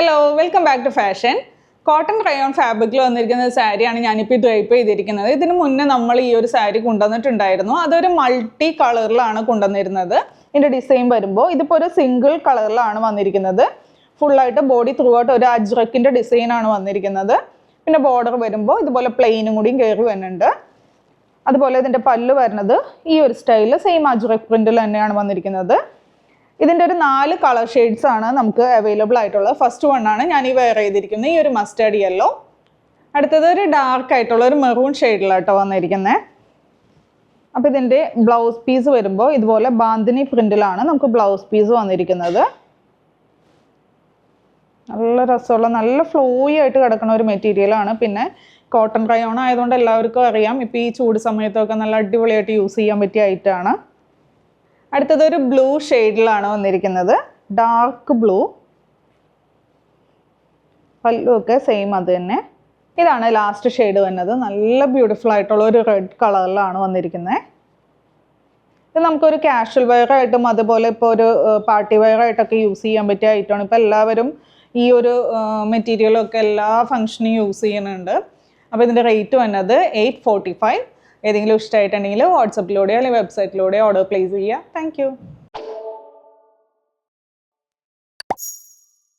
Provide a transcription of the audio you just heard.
Hello, welcome back to fashion. Cotton rayon ഫാബ്രിക്കിൽ വന്നിരിക്കുന്ന സാരിയാണ് ഞാനിപ്പോൾ ഡ്രൈപ്പ് ചെയ്തിരിക്കുന്നത്. ഇതിന് മുന്നേ നമ്മൾ ഈ ഒരു സാരി കൊണ്ടുവന്നിട്ടുണ്ടായിരുന്നു. അതൊരു മൾട്ടി കളറിലാണ് കൊണ്ടുവന്നിരുന്നത്. ഇതിൻ്റെ ഡിസൈൻ വരുമ്പോൾ ഇതിപ്പോൾ ഒരു സിംഗിൾ കളറിലാണ് വന്നിരിക്കുന്നത്. ഫുള്ളായിട്ട് ബോഡി ത്രൂ ഔട്ട് ഒരു അജ്രക്കിൻ്റെ ഡിസൈനാണ് വന്നിരിക്കുന്നത്. പിന്നെ ബോർഡർ വരുമ്പോൾ ഇതുപോലെ പ്ലെയിനും കൂടിയും കയറി വരുന്നുണ്ട്. അതുപോലെ ഇതിൻ്റെ പല്ല് വരുന്നത് ഈ ഒരു സ്റ്റൈലിൽ സെയിം അജ്രക് പ്രിൻറ്റിൽ തന്നെയാണ് വന്നിരിക്കുന്നത്. ഇതിൻ്റെ ഒരു 4 കളർ ഷെയ്ഡ്സ് ആണ് നമുക്ക് അവൈലബിൾ ആയിട്ടുള്ളത്. ഫസ്റ്റ് വണ്ണാണ് ഞാൻ ഈ വെയർ ചെയ്തിരിക്കുന്നത്, ഈ ഒരു മസ്റ്റേർഡ് യെല്ലോ. അടുത്തത് ഒരു ഡാർക്ക് ആയിട്ടുള്ള ഒരു മെറൂൺ ഷെയ്ഡിലാട്ടോ വന്നിരിക്കുന്നത്. അപ്പോൾ ഇതിൻ്റെ ബ്ലൗസ് പീസ് വരുമ്പോൾ ഇതുപോലെ ബാന്തിനി പ്രിൻറ്റിലാണ് നമുക്ക് ബ്ലൗസ് പീസ് വന്നിരിക്കുന്നത്. നല്ല രസമുള്ള നല്ല ഫ്ലോയി ആയിട്ട് കിടക്കുന്ന ഒരു മെറ്റീരിയലാണ്. പിന്നെ കോട്ടൺ റയോൺ ആയതുകൊണ്ട് എല്ലാവർക്കും അറിയാം, ഇപ്പോൾ ഈ ചൂട് സമയത്തൊക്കെ നല്ല അടിപൊളിയായിട്ട് യൂസ് ചെയ്യാൻ പറ്റിയ ഐറ്റമാണ്. അടുത്തത് ഒരു ബ്ലൂ ഷെയ്ഡിലാണ് വന്നിരിക്കുന്നത്, ഡാർക്ക് ബ്ലൂ. പല്ലുമൊക്കെ സെയിം അത് തന്നെ. ഇതാണ് ലാസ്റ്റ് ഷെയ്ഡ് വന്നത്, നല്ല ബ്യൂട്ടിഫുൾ ആയിട്ടുള്ള ഒരു റെഡ് കളറിലാണ് വന്നിരിക്കുന്നത്. ഇത് നമുക്കൊരു കാഷ്വൽ വെയർ ആയിട്ടും അതുപോലെ ഇപ്പോൾ ഒരു പാർട്ടി വെയർ ആയിട്ടൊക്കെ യൂസ് ചെയ്യാൻ പറ്റിയ ഐറ്റമാണ്. ഇപ്പോൾ എല്ലാവരും ഈ ഒരു മെറ്റീരിയലൊക്കെ എല്ലാ ഫംഗ്ഷനും യൂസ് ചെയ്യുന്നുണ്ട്. അപ്പോൾ ഇതിൻ്റെ റേറ്റ് വന്നത് 845. ഏതെങ്കിലും ഇഷ്ടമായിട്ടുണ്ടെങ്കിൽ വാട്സപ്പിലൂടെയോ അല്ലെങ്കിൽ വെബ്സൈറ്റിലൂടെയോ ഓർഡർ പ്ലേസ് ചെയ്യുക. താങ്ക്